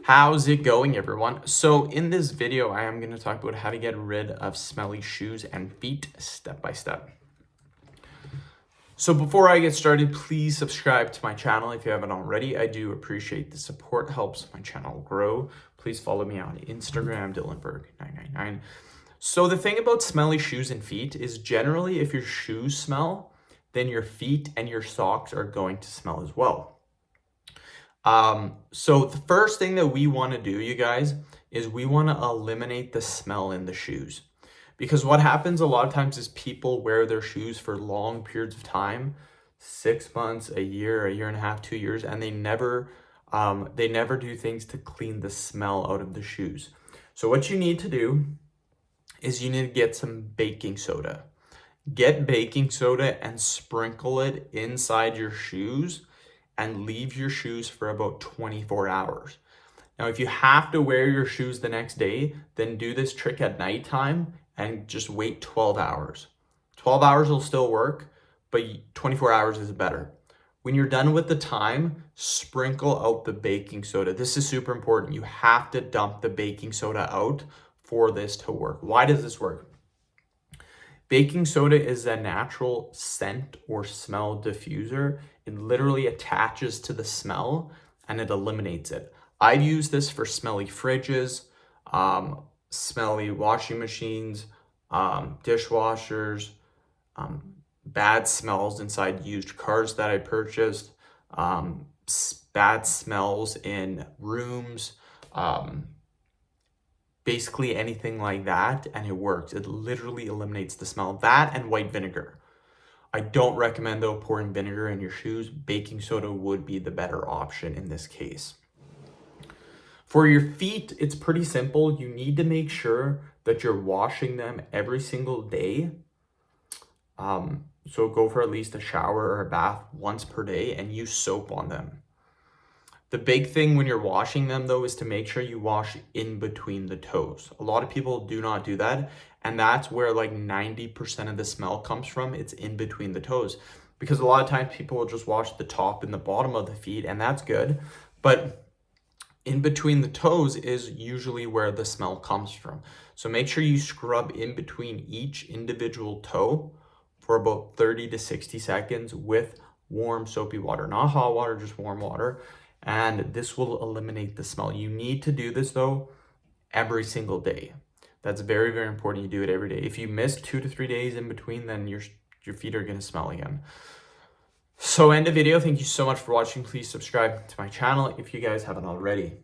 How's it going, everyone? So in this video, I am going to talk about how to get rid of smelly shoes and feet step by step. So before I get started, please subscribe to my channel if you haven't already. I do appreciate the support, helps my channel grow. Please follow me on Instagram, Dylanberg999. So the thing about smelly shoes and feet is generally if your shoes smell, then your feet and your socks are going to smell as well. So the first thing that we want to do, you guys, is we want to eliminate the smell in the shoes. Because what happens a lot of times is people wear their shoes for long periods of time, 6 months, a year and a half, 2 years, and they never do things to clean the smell out of the shoes. So what you need to do is you need to get some baking soda. Get baking soda and sprinkle it inside your shoes and leave your shoes for about 24 hours. Now, if you have to wear your shoes the next day, then do this trick at nighttime and just wait 12 hours. 12 hours will still work, but 24 hours is better. When you're done with the time, sprinkle out the baking soda. This is super important. You have to dump the baking soda out for this to work. Why does this work? Baking soda is a natural scent or smell diffuser. It literally attaches to the smell and it eliminates it. I've used this for smelly fridges, smelly washing machines, dishwashers, bad smells inside used cars that I purchased, bad smells in rooms, basically anything like that, and it works. It literally eliminates the smell. That and white vinegar. I don't recommend, though, pouring vinegar in your shoes. Baking soda would be the better option in this case. For your feet, it's pretty simple. You need to make sure that you're washing them every single day. So go for at least a shower or a bath once per day and use soap on them. The big thing when you're washing them, though, is to make sure you wash in between the toes. A lot of people do not do that, and that's where like 90% of the smell comes from. It's in between the toes, because a lot of times people will just wash the top and the bottom of the feet, and that's good. But in between the toes is usually where the smell comes from. So make sure you scrub in between each individual toe for about 30 to 60 seconds with warm soapy water, not hot water, just warm water. And this will eliminate the smell. You need to do this, though, every single day. That's very, very important. You do it every day. If you miss 2 to 3 days in between, then your feet are going to smell again. So end the video. Thank you so much for watching. Please subscribe to my channel if you guys haven't already.